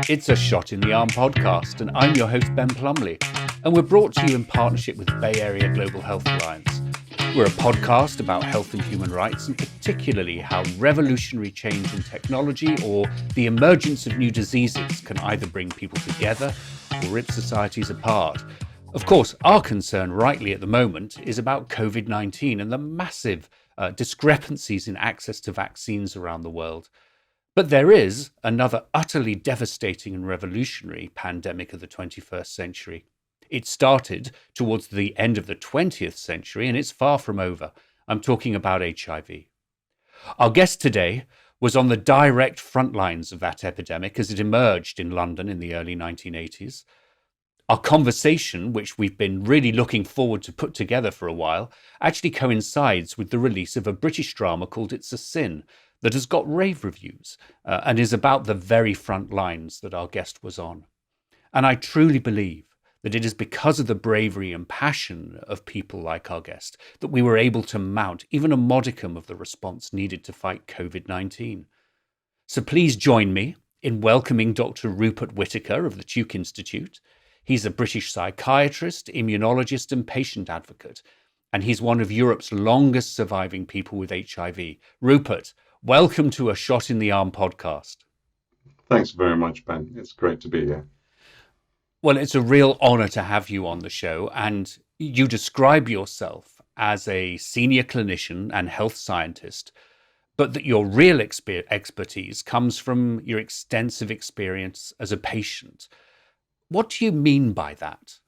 It's a Shot in the Arm podcast, and I'm your host, Ben Plumley. And we're brought to you in partnership with Bay Area Global Health Alliance. We're a podcast about health and human rights, and particularly how revolutionary change in technology or the emergence of new diseases can either bring people together or rip societies apart. Of course, our concern rightly at the moment is about COVID-19 and the massive discrepancies in access to vaccines around the world. But there is another utterly devastating and revolutionary pandemic of the 21st century. It started towards the end of the 20th century, and it's far from over. I'm talking about HIV. Our guest today was on the direct front lines of that epidemic as it emerged in London in the early 1980s. Our conversation, which we've been really looking forward to put together for a while, actually coincides with the release of a British drama called It's a Sin, that has got rave reviews and is about the very front lines that our guest was on. And I truly believe that it is because of the bravery and passion of people like our guest that we were able to mount even a modicum of the response needed to fight COVID-19. So please join me in welcoming Dr. Rupert Whitaker of the Tuke Institute. He's a British psychiatrist, immunologist, and patient advocate, and he's one of Europe's longest surviving people with HIV. Rupert, welcome to a Shot in the Arm podcast. Thanks very much, Ben. It's great to be here. Well, it's a real honor to have you on the show. And you describe yourself as a senior clinician and health scientist, but that your real expertise comes from your extensive experience as a patient. What do you mean by that?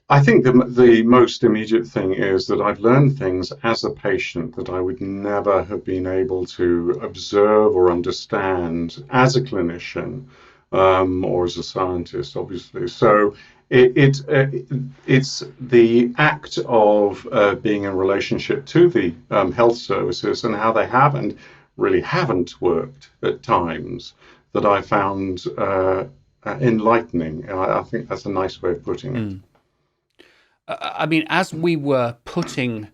I think the most immediate thing is that I've learned things as a patient that I would never have been able to observe or understand as a clinician or as a scientist, obviously. So it's the act of being in relationship to the health services and how they haven't worked at times that I found enlightening. I think that's a nice way of putting it. I mean, as we were putting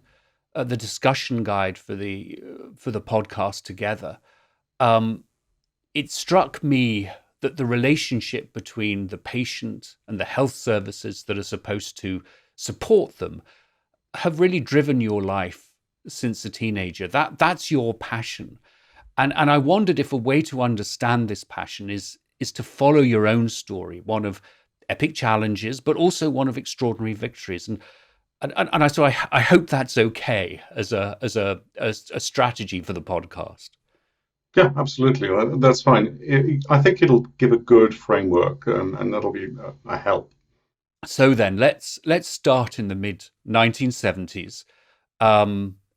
the discussion guide for the podcast together, it struck me that the relationship between the patient and the health services that are supposed to support them have really driven your life since a teenager. That's your passion, and I wondered if a way to understand this passion is to follow your own story, one of epic challenges, but also one of extraordinary victories. So I hope that's okay as a strategy for the podcast. Yeah, absolutely. That's fine. I think it'll give a good framework, and that'll be a help. So then, let's start in the mid 1970s.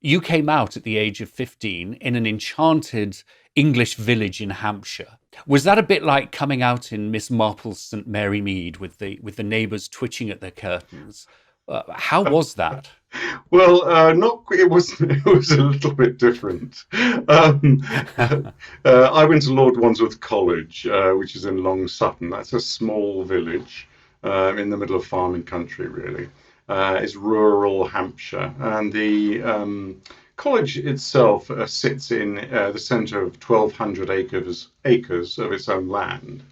You came out at the age of 15 in an enchanted English village in Hampshire. Was that a bit like coming out in Miss Marple's St Mary Mead with the neighbours twitching at their curtains? How was that? Well, not it was. It was a little bit different. I went to Lord Wandsworth College, which is in Long Sutton. That's a small village in the middle of farming country, really. It's rural Hampshire, and the college itself sits in the centre of 1,200 acres of its own land.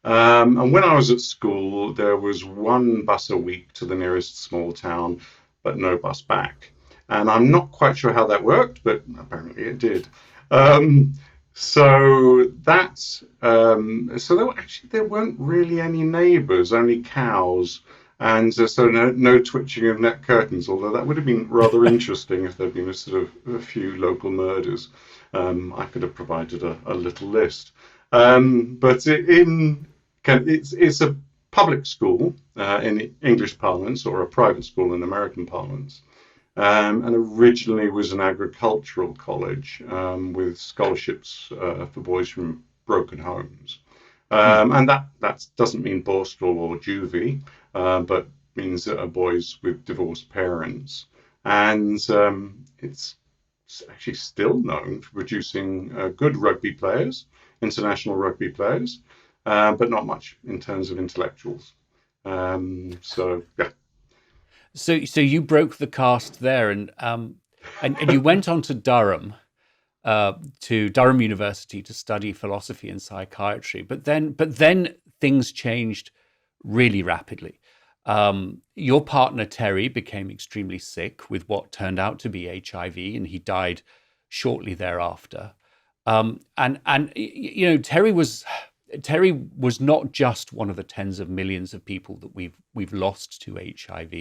And when I was at school, there was one bus a week to the nearest small town, but no bus back. And I'm not quite sure how that worked, but apparently it did. So there weren't really any neighbours, only cows. And so no twitching of net curtains, although that would have been rather interesting if there'd been a few local murders. I could have provided a little list. But it's a public school in English parlance, or a private school in American parlance, and originally was an agricultural college with scholarships for boys from broken homes. And that doesn't mean Borstal or juvie, but means boys with divorced parents. And it's actually still known for producing good rugby players, international rugby players, but not much in terms of intellectuals. So yeah. So you broke the cast there, and you went on to Durham, to Durham University to study philosophy and psychiatry. But then things changed really rapidly. Your partner Terry became extremely sick with what turned out to be HIV, and he died shortly thereafter. And you know, Terry was not just one of the tens of millions of people that we've lost to HIV.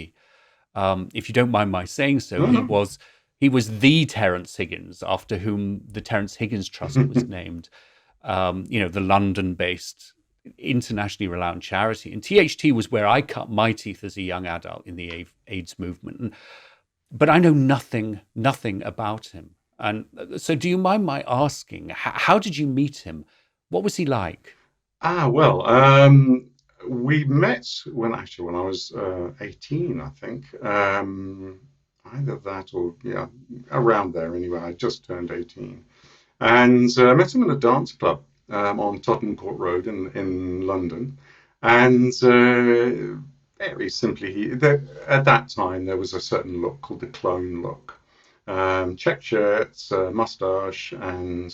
If you don't mind my saying so, he was the Terrence Higgins, after whom the Terrence Higgins Trust was named. You know, the London-based, internationally renowned charity. And THT was where I cut my teeth as a young adult in the AIDS movement. But I know nothing about him. And so, do you mind my asking, how did you meet him? What was he like? Well, we met when I was 18, I think. Either that or, yeah, around there anyway. I just turned 18. And I met him in a dance club on Tottenham Court Road in London. And very simply, at that time, there was a certain look called the clone look. Check shirts, mustache, and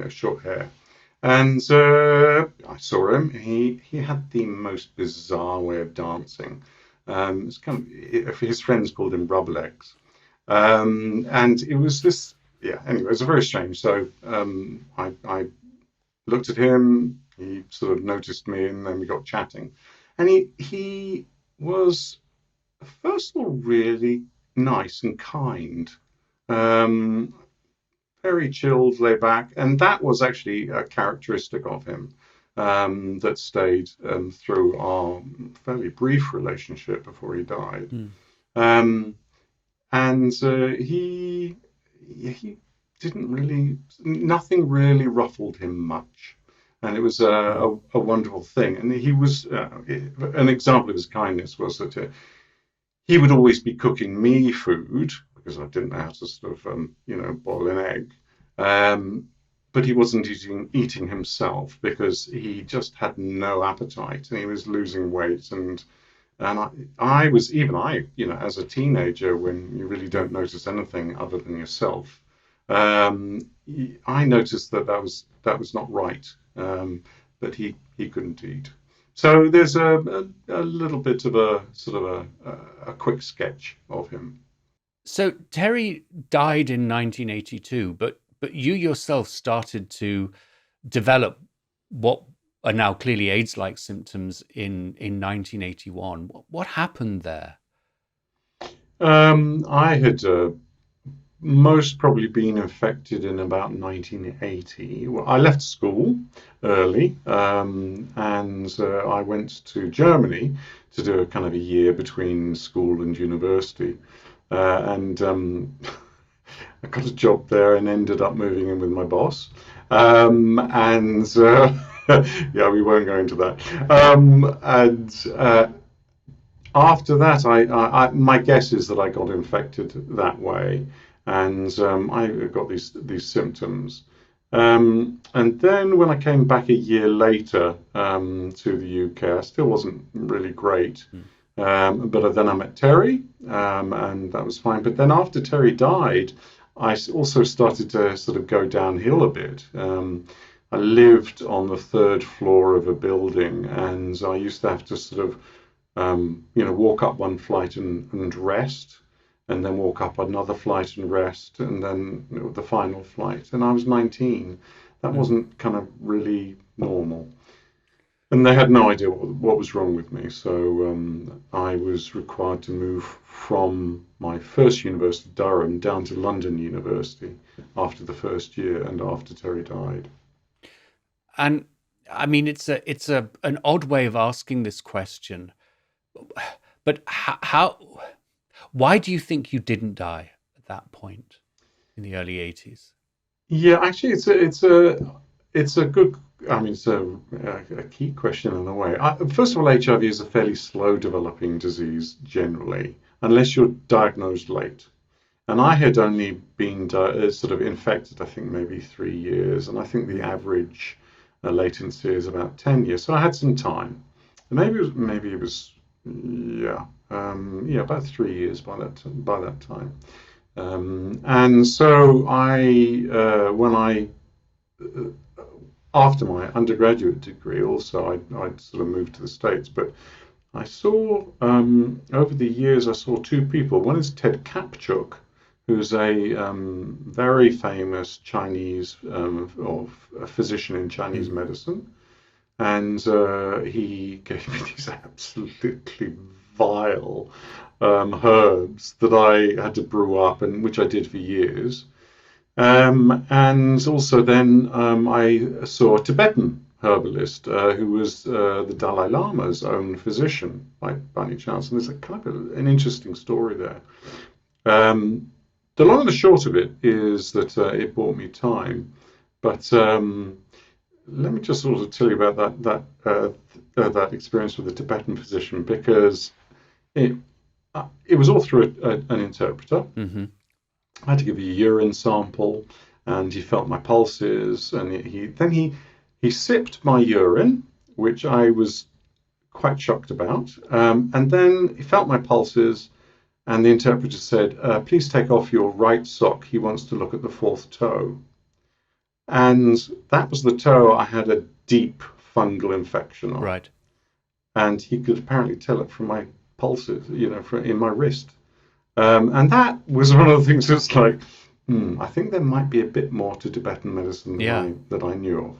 short hair. And I saw him. He had the most bizarre way of dancing. It's kind of, his friends called him rubber legs. And it was this, yeah, anyway, it was very strange. So I looked at him, he sort of noticed me, and then we got chatting. And he was, first of all, really nice and kind. Very chilled, laid back, and that was actually a characteristic of him that stayed through our fairly brief relationship before he died. And he didn't really, nothing really ruffled him much, and it was a wonderful thing. And he was an example of his kindness was that he would always be cooking me food, because I didn't know how to sort of, boil an egg. But he wasn't eating himself because he just had no appetite, and he was losing weight. And I was, as a teenager, when you really don't notice anything other than yourself, I noticed that was not right. But he couldn't eat. So there's a little bit of a sort of a quick sketch of him. So Terry died in 1982, but you yourself started to develop what are now clearly AIDS-like symptoms in 1981. What happened there? I had most probably been infected in about 1980. Well, I left school early, and I went to Germany to do a kind of a year between school and university. And I got a job there and ended up moving in with my boss. Yeah, we won't go into that. After that, my guess is that I got infected that way, and I got these symptoms. And then when I came back a year later to the UK, I still wasn't really great. But then I met Terry, and that was fine. But then after Terry died, I also started to sort of go downhill a bit. I lived on the third floor of a building, and I used to have to sort of, walk up one flight and rest, and then walk up another flight and rest, and then the final flight. And I was 19. That wasn't kind of really normal. And they had no idea what was wrong with me. So I was required to move from my first university, Durham, down to London University after the first year and after Terry died. And I mean, it's an odd way of asking this question, but why do you think you didn't die at that point in the early 80s? Yeah, actually, it's a good. I mean, it's a key question in a way. First of all, HIV is a fairly slow developing disease generally, unless you're diagnosed late. And I had only been sort of infected, I think, maybe 3 years, and I think the average latency is about 10 years. So I had some time. And maybe it was about 3 years by that time. And so after my undergraduate degree, also I'd sort of moved to the States, but I saw over the years I saw two people. One is Ted Kapchuk, who's a very famous Chinese or a physician in Chinese medicine, and he gave me these absolutely vile herbs that I had to brew up, and which I did for years. And also then I saw a Tibetan herbalist who was the Dalai Lama's own physician, by any chance. And there's a kind of an interesting story there. The long and the short of it is that it bought me time, but let me just sort of tell you about that experience with the Tibetan physician, because it was all through an interpreter. Mm-hmm. I had to give a urine sample, and he felt my pulses, and he sipped my urine, which I was quite shocked about, and then he felt my pulses, and the interpreter said, "Please take off your right sock. He wants to look at the fourth toe." And that was the toe I had a deep fungal infection on. Right. And he could apparently tell it from my pulses, in my wrist. And that was one of the things that's like, I think there might be a bit more to Tibetan medicine that I knew of.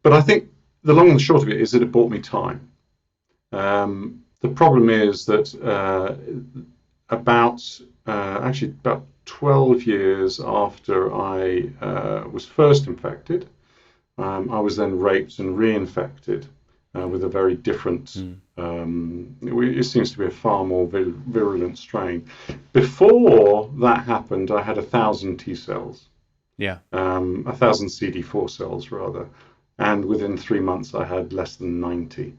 But I think the long and the short of it is that it bought me time. The problem is that about 12 years after I was first infected, I was then raped and reinfected with a very different, it seems to be a far more virulent strain. Before that happened, I had 1,000 T cells. Yeah. 1,000 CD4 cells, rather. And within 3 months, I had less than 90.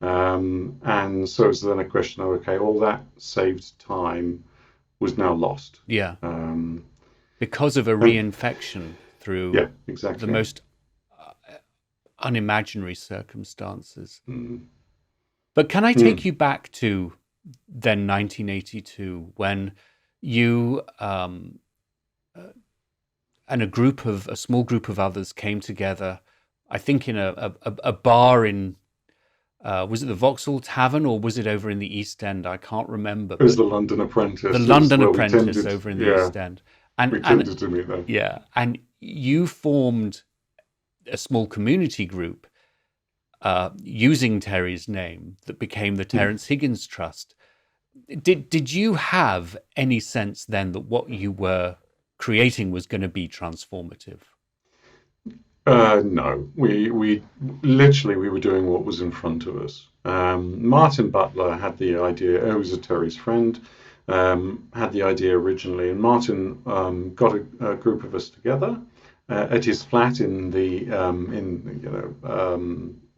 And so it's then a question of, okay, all that saved time was now lost. Yeah. Because of a reinfection through the most unimaginary circumstances. But can I take you back to then 1982, when you and a small group of others came together, I think in a bar in, was it the Vauxhall Tavern, or was it over in the East End? I can't remember. It was the London Apprentice. The London Apprentice over in the East End. And we tended to meet there. Yeah, and you formed a small community group using Terry's name that became the Terrence Higgins Trust. Did you have any sense then that what you were creating was going to be transformative? No, we were doing what was in front of us. Martin Butler had the idea. He was a Terry's friend. Had the idea originally, and Martin got a group of us together at his flat in the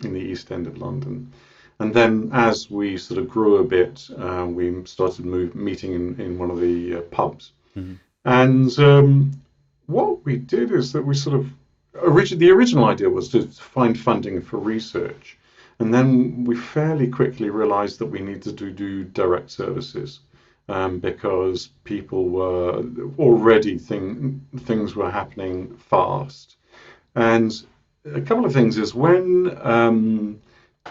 East End of London. And then, as we sort of grew a bit, we started meeting in one of the pubs. Mm-hmm. And what we did is that we sort of the original idea was to find funding for research, and then we fairly quickly realised that we needed to do direct services. Because people were already things were happening fast. And a couple of things is when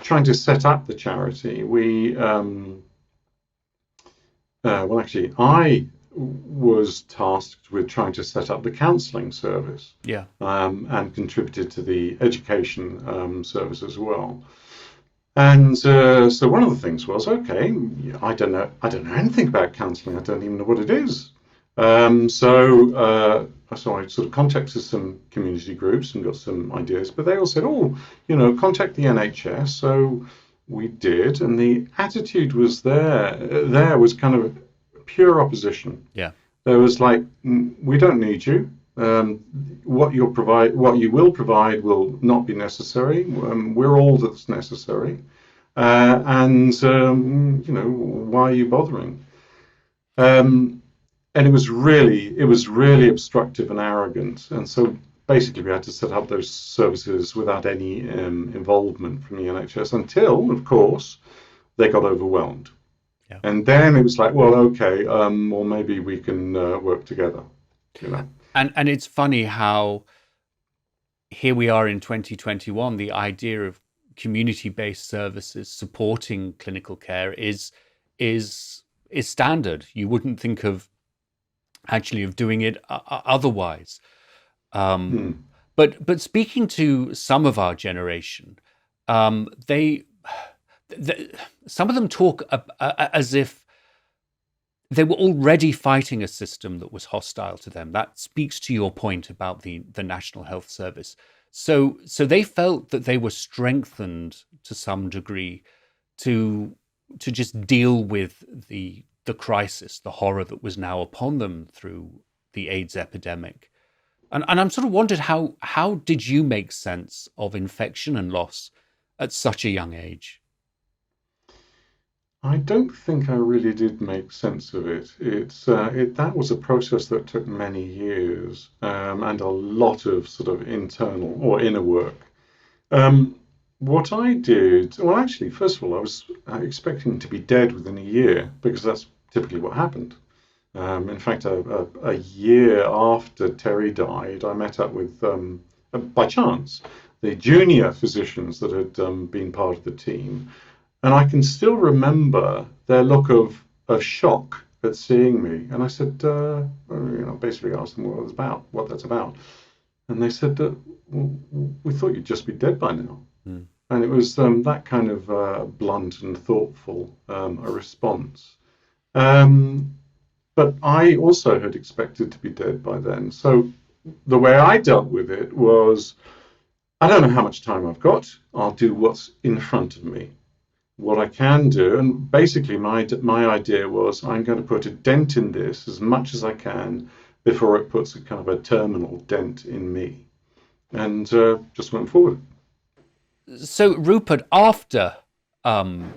trying to set up the charity, I was tasked with trying to set up the counselling service. Yeah. And contributed to the education service as well. And so one of the things was, okay, I don't know anything about counselling. I don't even know what it is. So I sort of contacted some community groups and got some ideas, but they all said, contact the NHS. So we did, and the attitude was there was kind of pure opposition. Yeah. There was like, we don't need you. What you will provide will not be necessary. We're all that's necessary, and why are you bothering? And it was really obstructive and arrogant. And so basically, we had to set up those services without any involvement from the NHS until, of course, they got overwhelmed. Yeah. And then it was like, well, okay, well, maybe we can work together, you know. And it's funny how here we are in 2021, the idea of community-based services supporting clinical care is is standard. You wouldn't think of actually of doing it otherwise. Um, Hmm. but speaking to some of our generation, they, some of them talk as if they were already fighting a system that was hostile to them. That speaks to your point about the National Health Service. So they felt that they were strengthened to some degree to to just deal with the crisis, the horror that was now upon them through the AIDS epidemic. And I'm sort of wondered how did you make sense of infection and loss at such a young age? I don't think I really did make sense of it. That was a process that took many years and a lot of sort of internal or inner work. Um, what I did, well, actually, first of all, I was expecting to be dead within a year because that's typically what happened. In fact, a year after Terry died, I met up with, by chance, the junior physicians that had been part of the team. And I can still remember their look of shock at seeing me. And I said, basically asked them what that's about. And they said, well, we thought you'd just be dead by now. Mm. And it was that kind of blunt and thoughtful a response. Um, but I also had expected to be dead by then. So the way I dealt with it was, I don't know how much time I've got. I'll do what's in front of me. What I can do, and basically my idea was, I'm going to put a dent in this as much as I can before it puts a kind of a terminal dent in me, and just went forward. So Rupert, after um,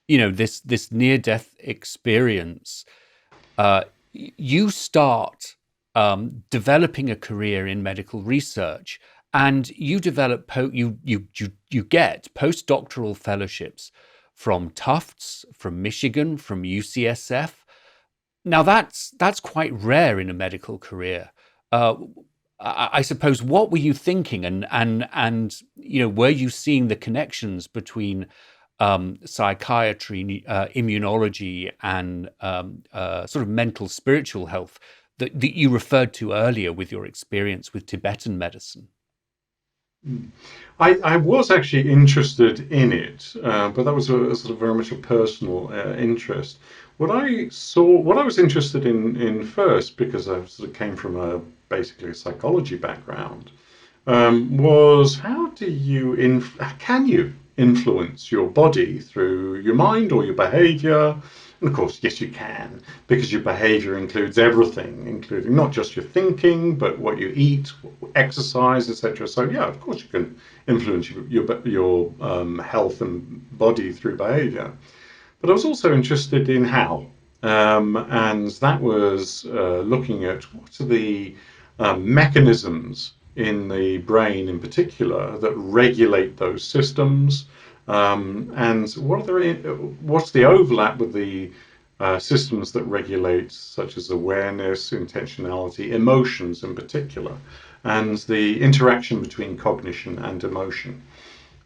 this near death experience, you start developing a career in medical research, and you develop you get postdoctoral fellowships from Tufts, from Michigan, from UCSF. Now that's quite rare in a medical career. Uh, I suppose, what were you thinking, and were you seeing the connections between psychiatry, immunology, and sort of mental spiritual health that you referred to earlier with your experience with Tibetan medicine? I was actually interested in it, but that was a sort of very much a personal interest. What I was interested in first, because I sort of came from basically a psychology background, was how can you influence your body through your mind or your behavior? And of course, yes, you can, because your behavior includes everything, including not just your thinking, but what you eat, exercise, etc. So yeah, of course, you can influence your health and body through behavior. But I was also interested in how, and that was looking at what are the mechanisms in the brain in particular that regulate those systems, and what's the overlap with the systems that regulate, such as awareness, intentionality, emotions in particular, and the interaction between cognition and emotion.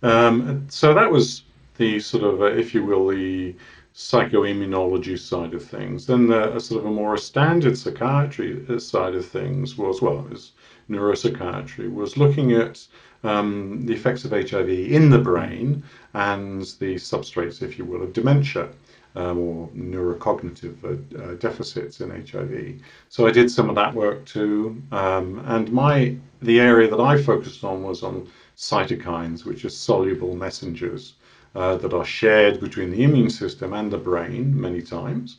So that was the sort of, if you will, the psychoimmunology side of things. Then the sort of a more standard psychiatry side of things was, well, it was neuropsychiatry, was looking at the effects of HIV in the Mm. brain and the substrates, if you will, of dementia. Or neurocognitive deficits in HIV. So I did some of that work too, and the area that I focused on was on cytokines, which are soluble messengers that are shared between the immune system and the brain many times,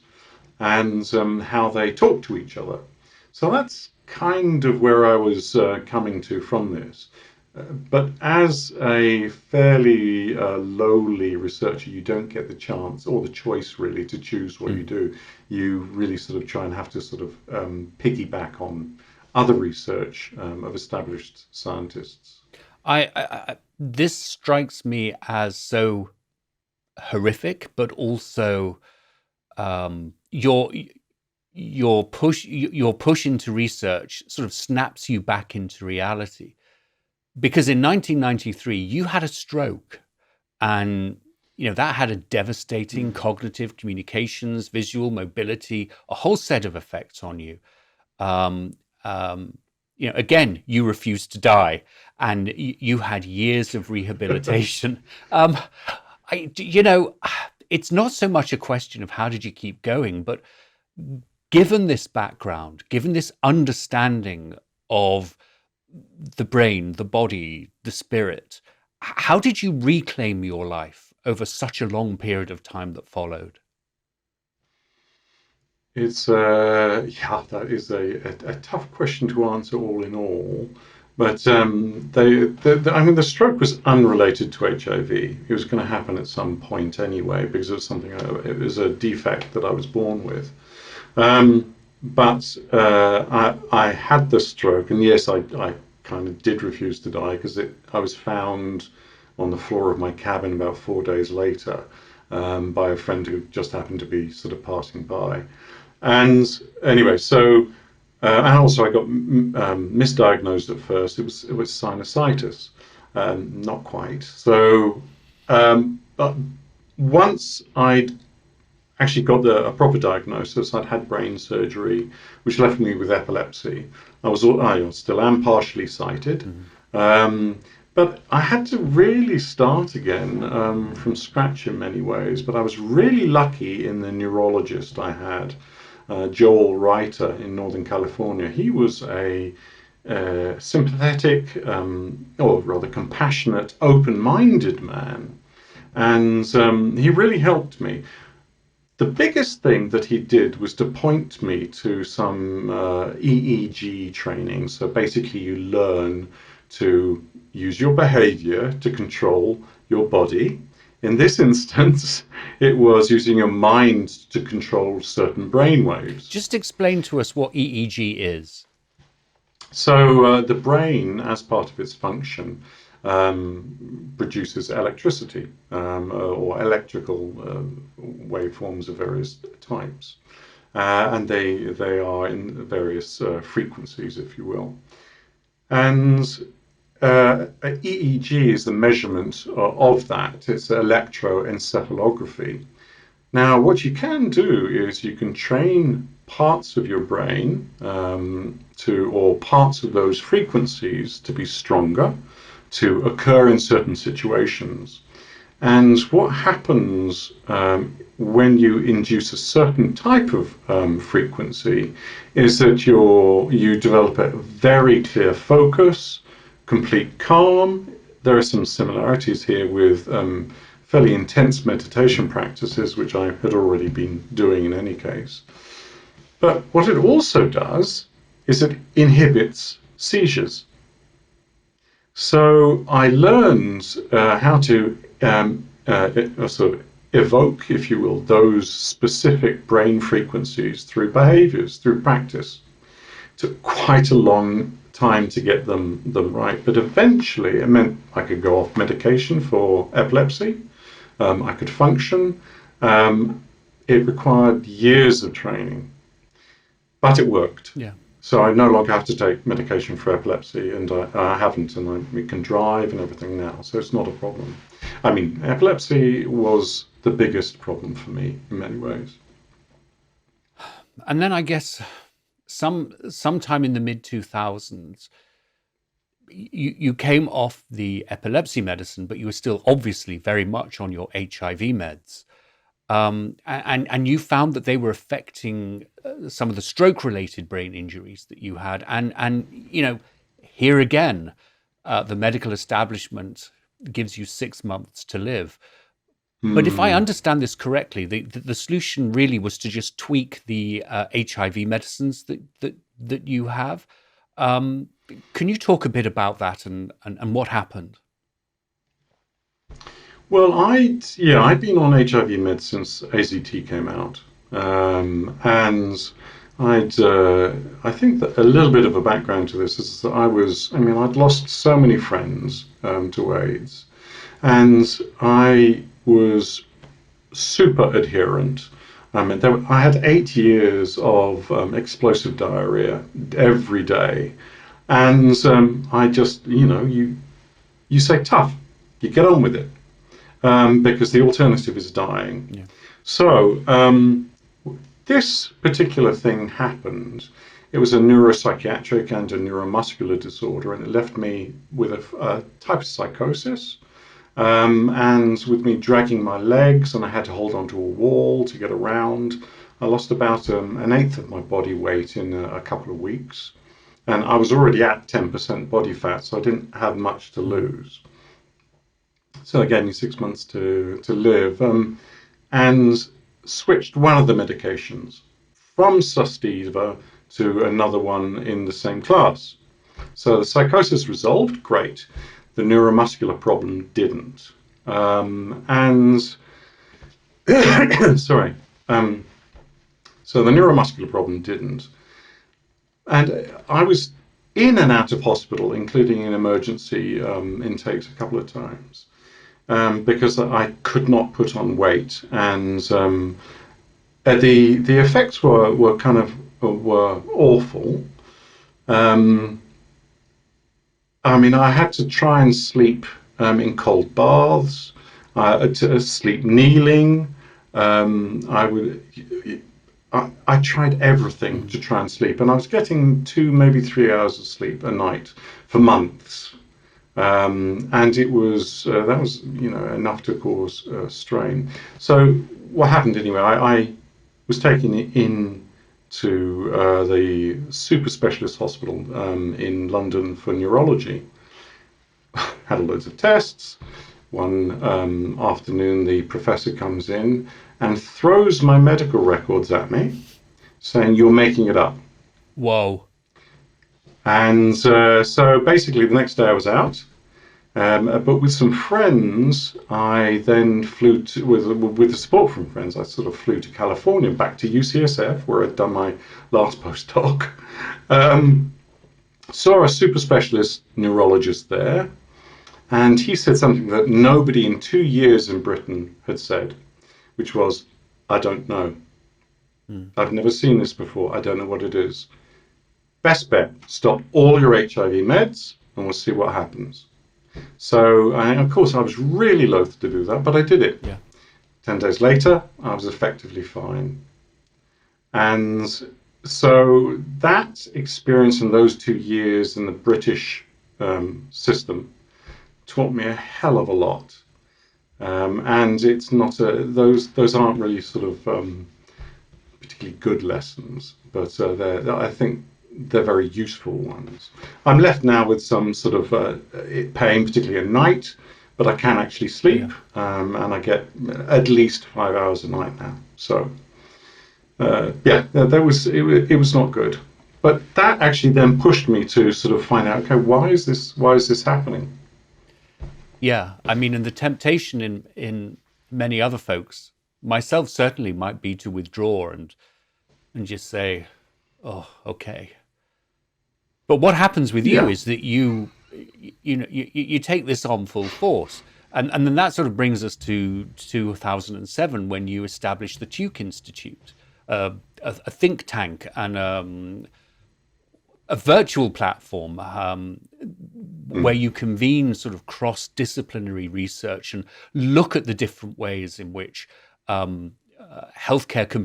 and how they talk to each other. So that's kind of where I was coming to from this. But as a fairly lowly researcher, you don't get the chance or the choice really to choose what you Mm. do. You really sort of try and have to sort of piggyback on other research of established scientists. This strikes me as so horrific, but also um, your your push into research sort of snaps you back into reality. Because in 1993, you had a stroke, and that had a devastating cognitive, communications, visual, mobility, a whole set of effects on you. Um, Again, you refused to die, and you had years of rehabilitation. um, I, you know, it's not so much a question of how did you keep going, but given this background, given this understanding of the brain, the body, the spirit, how did you reclaim your life over such a long period of time that followed? It's yeah, that is a tough question to answer all in all. But I mean, the stroke was unrelated to HIV. It was going to happen at some point anyway because it was something. It was a defect that I was born with. But I had the stroke, and yes, I kind of did refuse to die because I was found on the floor of my cabin about 4 days later by a friend who just happened to be sort of passing by. And anyway, so and also I got misdiagnosed at first. It was sinusitis, not quite. So, but once I'd actually got a proper diagnosis, I'd had brain surgery, which left me with epilepsy. I still am partially sighted. But I had to really start again from scratch in many ways. But I was really lucky in the neurologist I had, Joel Reiter in Northern California. He was a sympathetic, or rather compassionate, open-minded man. And he really helped me. The biggest thing that he did was to point me to some EEG training. So basically, you learn to use your behavior to control your body. In this instance, it was using your mind to control certain brain waves. Just explain to us what EEG is. So the brain, as part of its function, produces electricity or electrical waveforms of various types, and they are in various frequencies, if you will. And EEG is the measurement of that. It's electroencephalography. Now, what you can do is you can train parts of your brain or parts of those frequencies to be stronger, to occur in certain situations. And what happens when you induce a certain type of frequency is that you develop a very clear focus, complete calm. There are some similarities here with fairly intense meditation practices, which I had already been doing in any case. But what it also does is it inhibits seizures. So I learned how to sort of evoke, if you will, those specific brain frequencies through behaviors, through practice. It took quite a long time to get them right, but eventually it meant I could go off medication for epilepsy. I could function. It required years of training, but it worked. Yeah. So I no longer have to take medication for epilepsy, and I haven't, and we can drive and everything now, so it's not a problem. I mean, epilepsy was the biggest problem for me in many ways. And then I guess sometime in the mid-2000s, you came off the epilepsy medicine, but you were still obviously very much on your HIV meds. And you found that they were affecting some of the stroke-related brain injuries that you had. And here again, the medical establishment gives you 6 months to live. But if I understand this correctly, the solution really was to just tweak the HIV medicines that you have. Can you talk a bit about that and what happened? Well, I'd been on HIV meds since AZT came out, and I think that a little bit of a background to this is that I'd lost so many friends to AIDS, and I was super adherent. I mean, I had 8 years of explosive diarrhea every day, and I just, you say tough, you get on with it, because the alternative is dying. Yeah. So this particular thing happened. It was a neuropsychiatric and a neuromuscular disorder, and it left me with a type of psychosis, and with me dragging my legs, and I had to hold onto a wall to get around. I lost about an eighth of my body weight in a couple of weeks, and I was already at 10% body fat, so I didn't have much to lose. So they gave me 6 months to live, and switched one of the medications from Sustiva to another one in the same class. So the psychosis resolved, great. The neuromuscular problem didn't. Sorry. So the neuromuscular problem didn't. And I was in and out of hospital, including in emergency intakes a couple of times, because I could not put on weight, and the effects were kind of were awful. I mean, I had to try and sleep in cold baths, to sleep kneeling. I tried everything to try and sleep, and I was getting 2, maybe 3 hours of sleep a night for months. And it was that was enough to cause strain. So what happened anyway? I was taken in to the super specialist hospital in London for neurology. Had loads of tests. One afternoon, the professor comes in and throws my medical records at me, saying, "You're making it up." Whoa. And so basically the next day I was out, but with some friends, I then flew with the support from friends, I sort of flew to California, back to UCSF, where I'd done my last postdoc. Saw a super specialist neurologist there, and he said something that nobody in 2 years in Britain had said, which was, "I don't know. I've never seen this before. I don't know what it is. Best bet, stop all your HIV meds and we'll see what happens." So, of course, I was really loath to do that, but I did it. Yeah. 10 days later, I was effectively fine. And so that experience in those 2 years in the British system taught me a hell of a lot. And it's not those aren't really sort of particularly good lessons, but I think they're very useful ones. I'm left now with some sort of pain, particularly at night, but I can actually sleep, and I get at least 5 hours a night now. So it was not good. But that actually then pushed me to sort of find out, okay, why is this happening? Yeah, I mean, and the temptation in many other folks, myself certainly, might be to withdraw and just say, "Oh, okay." But what happens with you is that you take this on full force, and then that sort of brings us to 2007, when you established the Tuke Institute, a think tank and a virtual platform where you convene sort of cross-disciplinary research and look at the different ways in which healthcare can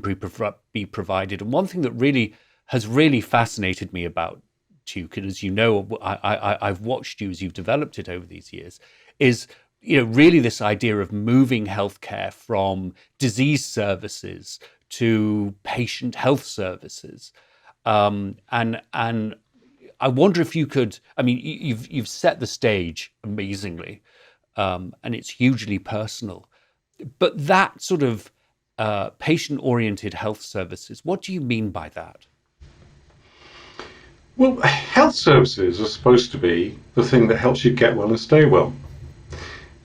be provided. And one thing that has really fascinated me about Tuke, and as you know, I've watched you as you've developed it over these years, is really this idea of moving healthcare from disease services to patient health services. And I wonder if you could, I mean, you've set the stage amazingly, and it's hugely personal, but that sort of patient-oriented health services, what do you mean by that? Well, health services are supposed to be the thing that helps you get well and stay well.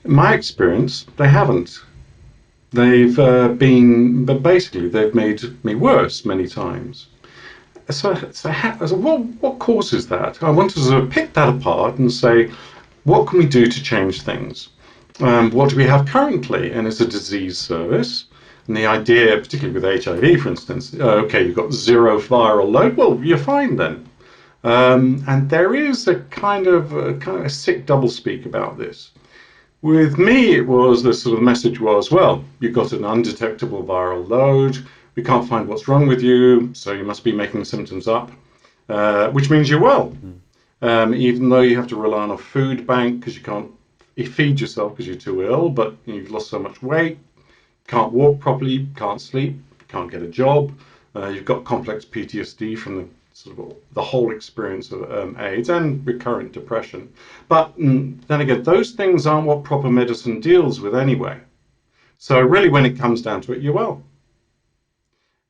In my experience, they haven't. They've they've made me worse many times. So what causes that? I want to sort of pick that apart and say, what can we do to change things? What do we have currently? And it's a disease service. And the idea, particularly with HIV, for instance, okay, you've got zero viral load, well, you're fine then. And there is a kind of a sick doublespeak about this. With me, it was the sort of message was, well, you've got an undetectable viral load. We can't find what's wrong with you, so you must be making symptoms up, which means you're well. Even though you have to rely on a food bank because you can't feed yourself because you're too ill, but you've lost so much weight, can't walk properly, can't sleep, can't get a job. You've got complex PTSD from the sort of the whole experience of AIDS and recurrent depression. But then again, those things aren't what proper medicine deals with anyway. So really, when it comes down to it, you're well.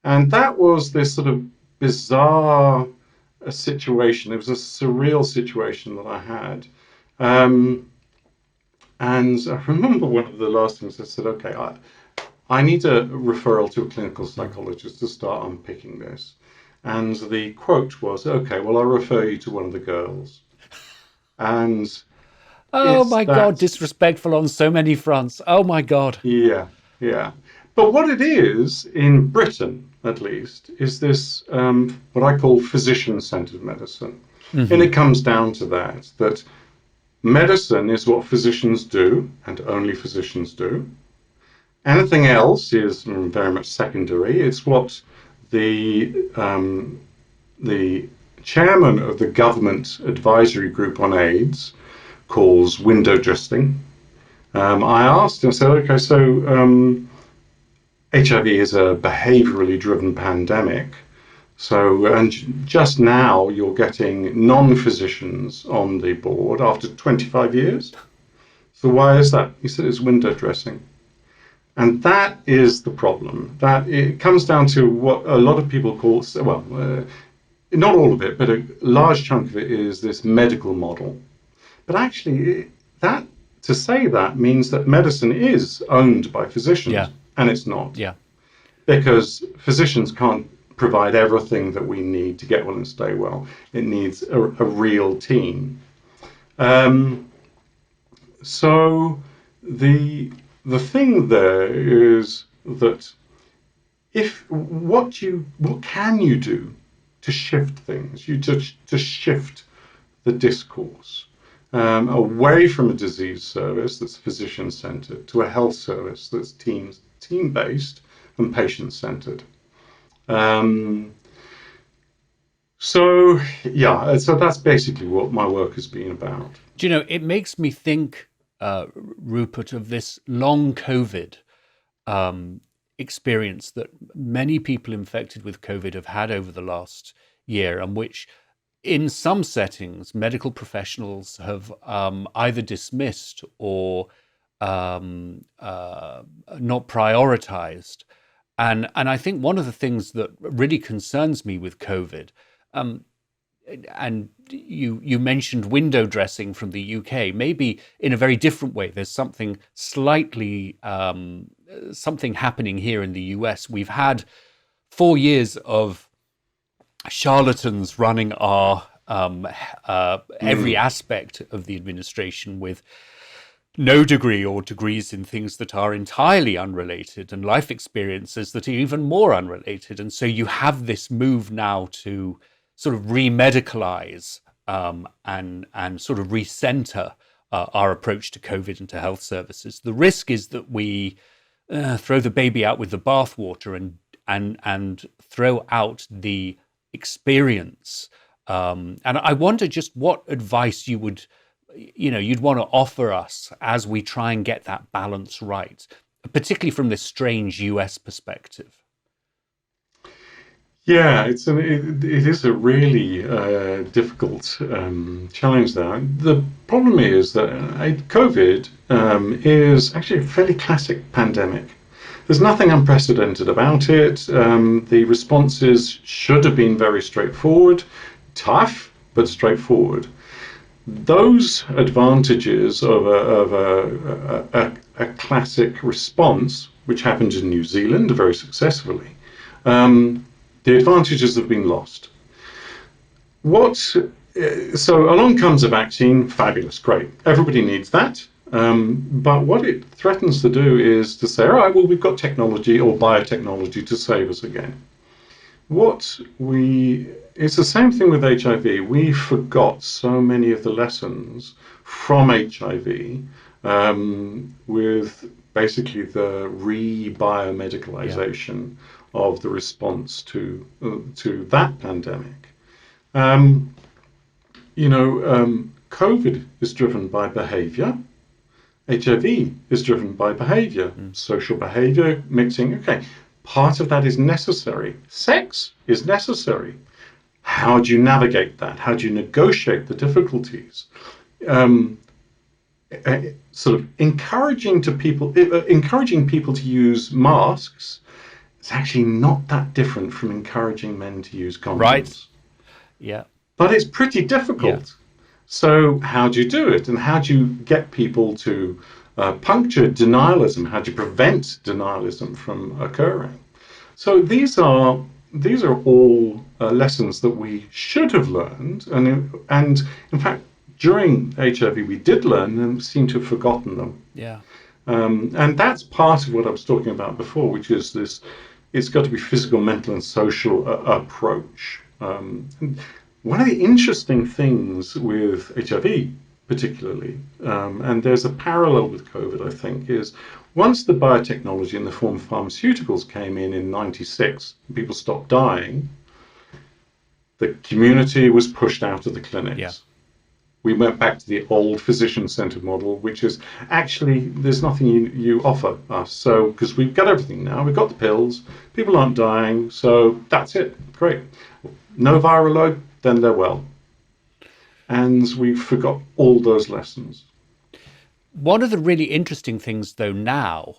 And that was this sort of bizarre situation. It was a surreal situation that I had. And I remember one of the last things I said, okay, I need a referral to a clinical psychologist to start unpicking this. And the quote was, okay, well, I'll refer you to one of the girls. And oh my God, disrespectful on so many fronts. Oh my God. Yeah. But what it is, in Britain at least, is this what I call physician-centered medicine. Mm-hmm. And it comes down to that medicine is what physicians do, and only physicians do. Anything else is very much secondary. It's what the chairman of the government advisory group on AIDS calls window dressing. I asked him, I said, okay, so HIV is a behaviorally driven pandemic. So, and just now you're getting non-physicians on the board after 25 years. So why is that? He said it's window dressing. And that is the problem. That it comes down to what a lot of people call, well, not all of it, but a large chunk of it is this medical model. But actually, to say that means that medicine is owned by physicians, and it's not. Yeah. Because physicians can't provide everything that we need to get well and stay well. It needs a real team. So the thing there is that what can you do to shift things? To shift the discourse away from a disease service that's physician-centered to a health service that's team-based and patient-centered. So that's basically what my work has been about. Do you know, it makes me think, Rupert, of this long COVID experience that many people infected with COVID have had over the last year, and which in some settings, medical professionals have either dismissed or not prioritized. And I think one of the things that really concerns me with COVID, and you mentioned window dressing from the UK, maybe in a very different way. There's something slightly, something happening here in the US. We've had 4 years of charlatans running our every aspect of the administration with no degree or degrees in things that are entirely unrelated and life experiences that are even more unrelated. And so you have this move now to sort of remedicalize and sort of recenter our approach to COVID and to health services. The risk is that we throw the baby out with the bathwater and throw out the experience. And I wonder just what advice you'd want to offer us as we try and get that balance right, particularly from this strange US perspective. Yeah, it is a really difficult challenge there. The problem is that COVID is actually a fairly classic pandemic. There's nothing unprecedented about it. The responses should have been very straightforward, tough, but straightforward. Those advantages of a classic response, which happened in New Zealand very successfully, the advantages have been lost. So along comes a vaccine, fabulous, great. Everybody needs that. But what it threatens to do is to say, all right, well, we've got technology or biotechnology to save us again. It's the same thing with HIV. We forgot so many of the lessons from HIV with basically the re-biomedicalization of the response to that pandemic. COVID is driven by behavior. HIV is driven by behavior, social behavior, mixing. Okay, part of that is necessary. Sex is necessary. How do you navigate that? How do you negotiate the difficulties? Sort of encouraging people to use masks is actually not that different from encouraging men to use condoms. Right. Yeah. But it's pretty difficult. Yeah. So how do you do it? And how do you get people to puncture denialism? How do you prevent denialism from occurring? So these are all lessons that we should have learned. And in fact, during HIV, we did learn and seem to have forgotten them. Yeah. And that's part of what I was talking about before, which is this, it's got to be physical, mental, and social approach. And one of the interesting things with HIV, particularly, and there's a parallel with COVID, I think, is once the biotechnology in the form of pharmaceuticals came in '96, people stopped dying, the community was pushed out of the clinics. Yeah. We went back to the old physician-centered model, which is actually, there's nothing you offer us. So, because we've got everything now, we've got the pills, people aren't dying, so that's it, great. No viral load, then they're well. And we forgot all those lessons. One of the really interesting things, though, now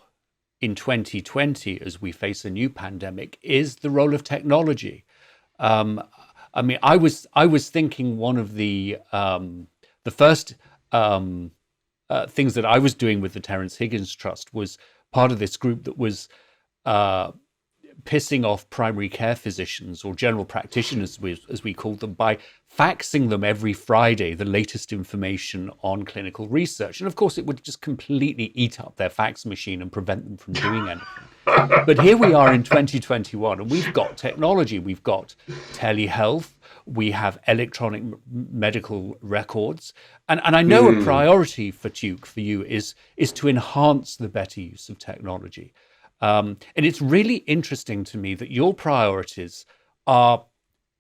in 2020, as we face a new pandemic, is the role of technology. I mean, I was thinking one of the first things that I was doing with the Terrence Higgins Trust was part of this group that was pissing off primary care physicians or general practitioners, as we call them, by faxing them every Friday the latest information on clinical research. And of course, it would just completely eat up their fax machine and prevent them from doing anything. But here we are in 2021, and we've got technology. We've got telehealth. We have electronic medical records. And I know a priority for Tuke, for you, is to enhance the better use of technology. And it's really interesting to me that your priorities are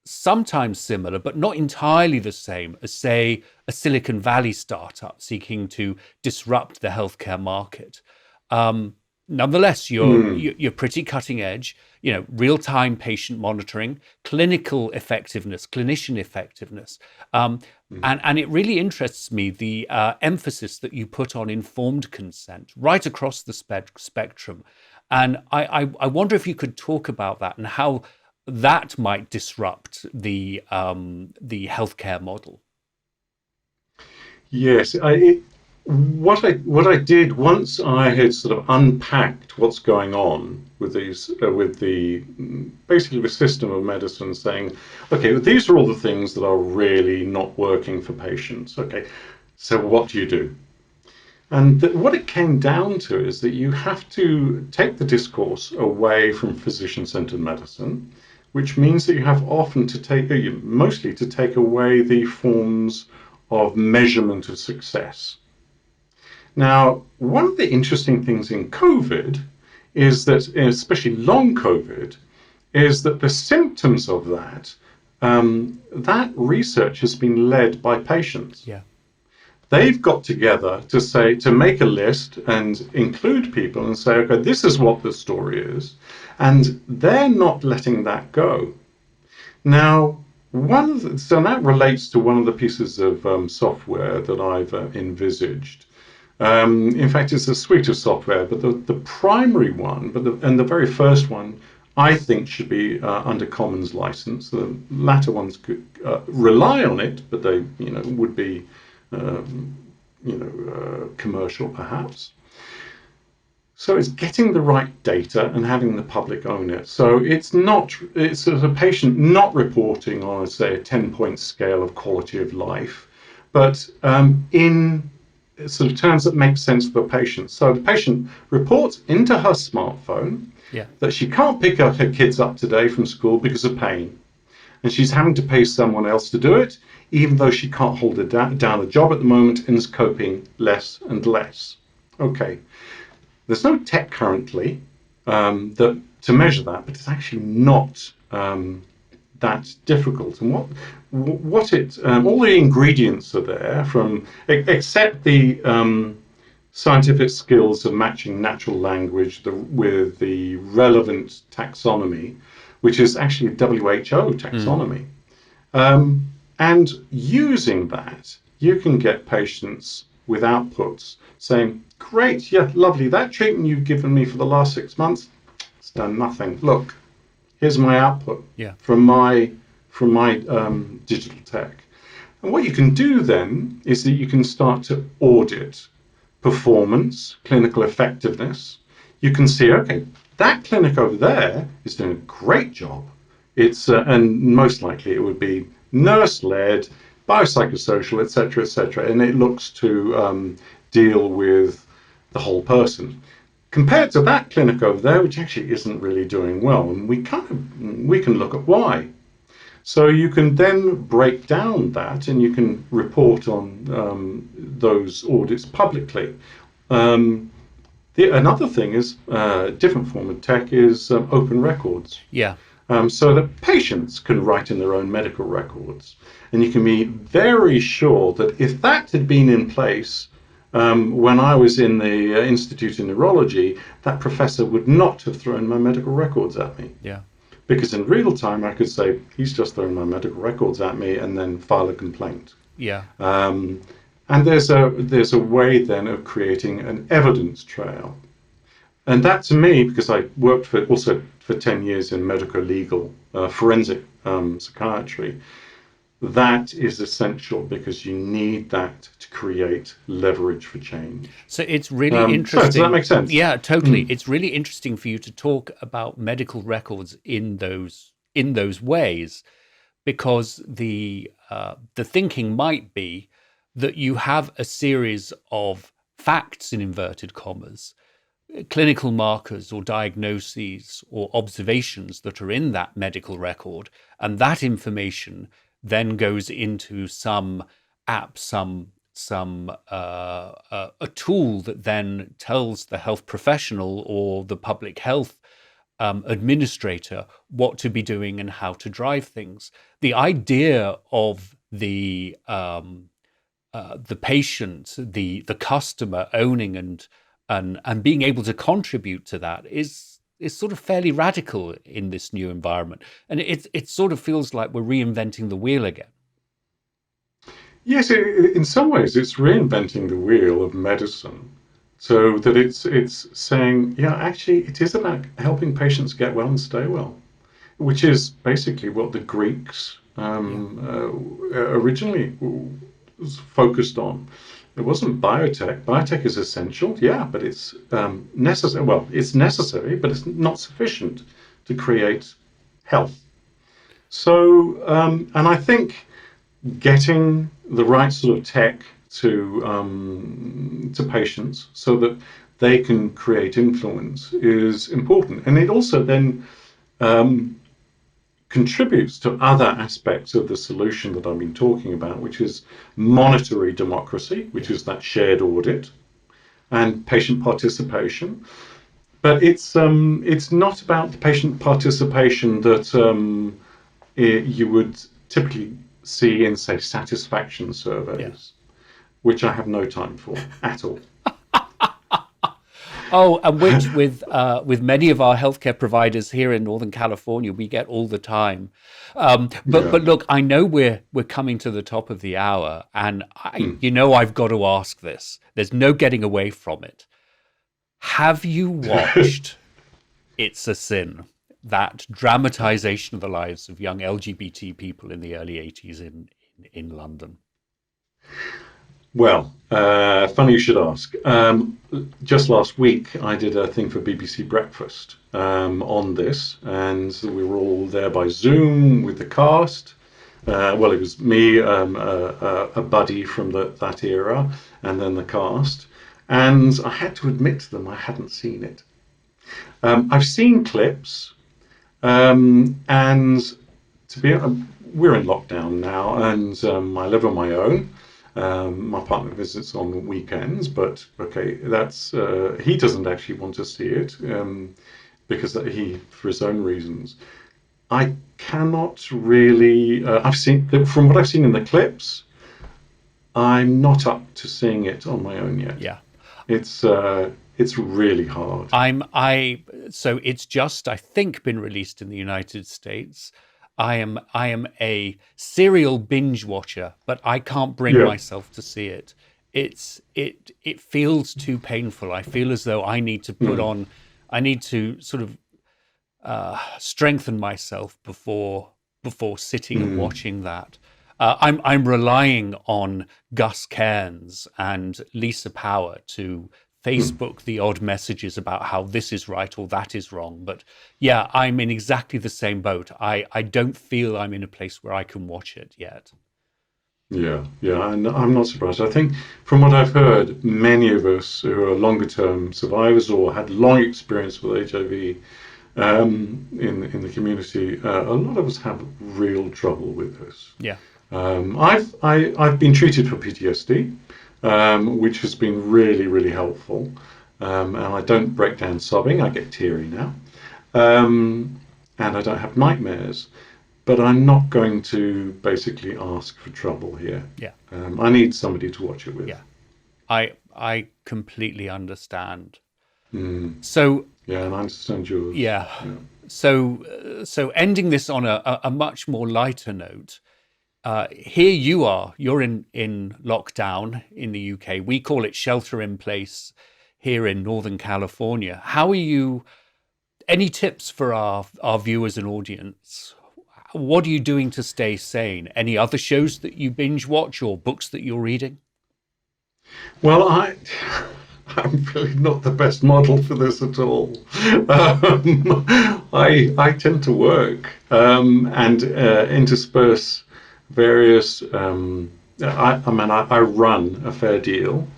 sometimes similar, but not entirely the same as, say, a Silicon Valley startup seeking to disrupt the healthcare market. Nonetheless, you're pretty cutting edge, real-time patient monitoring, clinical effectiveness, clinician effectiveness. And it really interests me, the emphasis that you put on informed consent right across the spectrum. And I wonder if you could talk about that and how that might disrupt the healthcare model. Yes, what I did once I had sort of unpacked what's going on with these basically the system of medicine, saying, okay, these are all the things that are really not working for patients. Okay, so what do you do? And what it came down to is that you have to take the discourse away from physician-centered medicine, which means that you have mostly to take away the forms of measurement of success. Now, one of the interesting things in COVID is that, especially long COVID, is that the symptoms of that research has been led by patients. Yeah. They've got together to make a list and include people and say, okay, this is what the story is. And they're not letting that go. Now, so that relates to one of the pieces of software that I've envisaged. In fact, it's a suite of software, but the primary one, and the very first one, I think should be under Commons license. The latter ones could rely on it, but they, would be, commercial perhaps. So it's getting the right data and having the public own it. So it's a patient not reporting on, say, a 10-point scale of quality of life, but in sort of terms that make sense for the patient. So the patient reports into her smartphone Yeah. that she can't pick up her kids up today from school because of pain. And she's having to pay someone else to do it, even though she can't hold down a job at the moment and is coping less and less. Okay, there's no tech currently that to measure that, but it's actually not that difficult. And what it all the ingredients are there from, except the scientific skills of matching natural language with the relevant taxonomy, which is actually a WHO taxonomy. And using that, you can get patients with outputs saying, great, yeah, lovely, that treatment you've given me for the last 6 months, it's done nothing. Look, here's my output from my digital tech. And what you can do then is that you can start to audit performance, clinical effectiveness. You can see, okay, that clinic over there is doing a great job. It's and most likely it would be nurse-led, biopsychosocial, etc., and it looks to deal with the whole person. Compared to that clinic over there, which actually isn't really doing well, and we can look at why. So you can then break down that, and you can report on those audits publicly. Another thing is a different form of tech is open records. Yeah. So that patients can write in their own medical records, and you can be very sure that if that had been in place when I was in the Institute of Neurology, that professor would not have thrown my medical records at me. Yeah. Because in real time, I could say, he's just thrown my medical records at me, and then file a complaint. Yeah. And there's a way then of creating an evidence trail. And that to me, because I worked for 10 years in medical legal forensic psychiatry, that is essential because you need that to create leverage for change. So it's really interesting. Does that make sense? Yeah, totally. It's really interesting for you to talk about medical records in those ways, because the thinking might be that you have a series of facts in inverted commas, clinical markers or diagnoses or observations that are in that medical record, and that information then goes into some app, a tool that then tells the health professional or the public health administrator what to be doing and how to drive things. The idea of the patient, the customer owning and being able to contribute to that is sort of fairly radical in this new environment. And it sort of feels like we're reinventing the wheel again. Yes, in some ways it's reinventing the wheel of medicine, so that it's saying, yeah, actually it is about helping patients get well and stay well, which is basically what the Greeks originally was focused on. It wasn't biotech. Biotech is essential, yeah, but it's necessary. Well, it's necessary, but it's not sufficient to create health. So, and I think getting the right sort of tech to patients so that they can create influence is important, and it also then contributes to other aspects of the solution that I've been talking about, which is monetary democracy, which is that shared audit, and patient participation. But it's not about the patient participation that you would typically see in, say, satisfaction surveys, which I have no time for at all. Oh, and which with many of our healthcare providers here in Northern California, we get all the time. But look, I know we're coming to the top of the hour, and I've got to ask this. There's no getting away from it. Have you watched It's a Sin, that dramatization of the lives of young LGBT people in the early 80s in London? Well, funny you should ask. Just last week, I did a thing for BBC Breakfast on this, and we were all there by Zoom with the cast. Well, it was me, a buddy from that era, and then the cast. And I had to admit to them I hadn't seen it. I've seen clips, and to be we're in lockdown now, and I live on my own. My partner visits on weekends, but okay, that's he doesn't actually want to see it because for his own reasons. I cannot really. I've seen from what I've seen in the clips. I'm not up to seeing it on my own yet. Yeah. It's really hard. So it's just, I think, been released in the United States. I am a serial binge watcher, but I can't bring myself to see it. It feels too painful. I feel as though I need to I need to sort of strengthen myself before sitting and watching that. I'm relying on Gus Cairns and Lisa Power to Facebook the odd messages about how this is right or that is wrong. But yeah, I'm in exactly the same boat. I don't feel I'm in a place where I can watch it yet. Yeah, and I'm not surprised. I think from what I've heard, many of us who are longer term survivors or had long experience with HIV in the community, a lot of us have real trouble with this. Yeah. I've been treated for PTSD, which has been really, really helpful. And I don't break down sobbing. I get teary now. And I don't have nightmares. But I'm not going to basically ask for trouble here. Yeah. I need somebody to watch it with. Yeah. I completely understand. So yeah, and I understand yours. Yeah. So ending this on a much more lighter note. Here you are. You're in lockdown in the UK. We call it shelter in place here in Northern California. How are you? Any tips for our viewers and audience? What are you doing to stay sane? Any other shows that you binge watch or books that you're reading? Well, I'm really not the best model for this at all. I tend to work and intersperse various. I run a fair deal.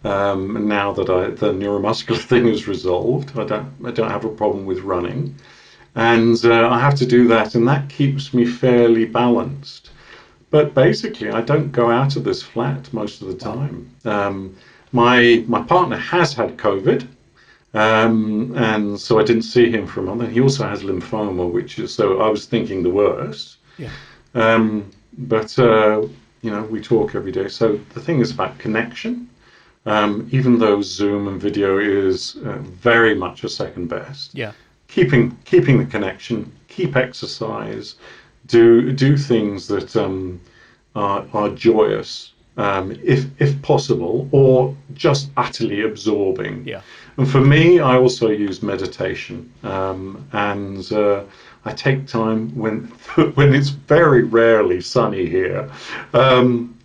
Now that the neuromuscular thing is resolved, I don't have a problem with running. And I have to do that, and that keeps me fairly balanced. But basically, I don't go out of this flat most of the time. My partner has had COVID, and so I didn't see him for a month. And he also has lymphoma, so I was thinking the worst. Yeah. But we talk every day. So the thing is about connection. Even though Zoom and video is very much a second best. Yeah. Keeping the connection, keep exercise, do things that are joyous, if possible, or just utterly absorbing. Yeah. And for me, I also use meditation, and I take time when it's very rarely sunny here,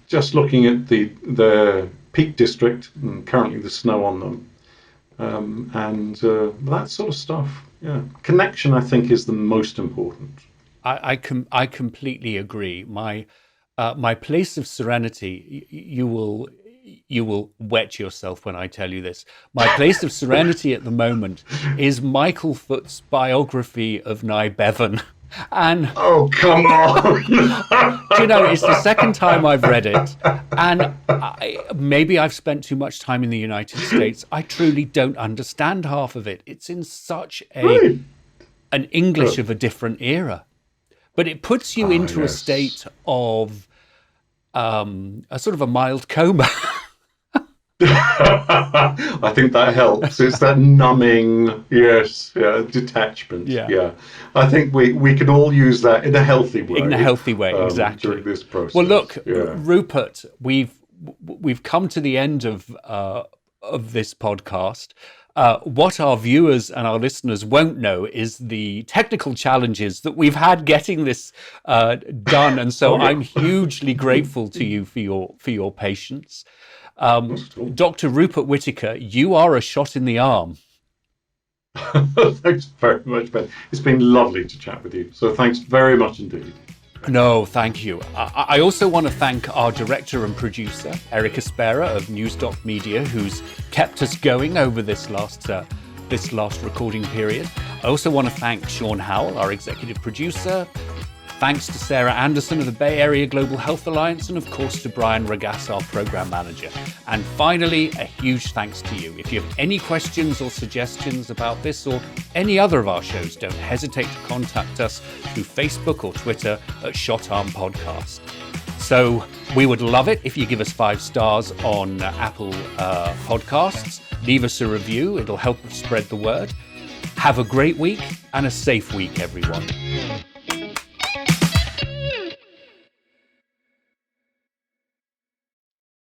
just looking at the Peak District and currently the snow on them, and that sort of stuff. Yeah, connection, I think, is the most important. I completely agree. My place of serenity. You will wet yourself when I tell you this. My place of serenity at the moment is Michael Foot's biography of Nye Bevan. And oh, come on! It's the second time I've read it, and maybe I've spent too much time in the United States. I truly don't understand half of it. It's in such an English of a different era, but it puts you into a state of a sort of a mild coma. I think that helps. It's that numbing, detachment. Yeah. I think we can all use that in a healthy way. In a healthy way, exactly. During this process. Well, look, Rupert, we've come to the end of this podcast. What our viewers and our listeners won't know is the technical challenges that we've had getting this done, and so I'm hugely grateful to you for your patience. Dr. Rupert Whitaker, you are a shot in the arm. Thanks very much, Ben. It's been lovely to chat with you. So thanks very much indeed. No, thank you. I also want to thank our director and producer, Erica Spera of News.media, who's kept us going over this last recording period. I also want to thank Sean Howell, our executive producer. Thanks to Sarah Anderson of the Bay Area Global Health Alliance, and of course to Brian Ragas, our program manager. And finally, a huge thanks to you. If you have any questions or suggestions about this or any other of our shows, don't hesitate to contact us through Facebook or Twitter at Shot Arm Podcast. So we would love it if you give us 5 stars on Apple Podcasts. Leave us a review. It'll help spread the word. Have a great week and a safe week, everyone.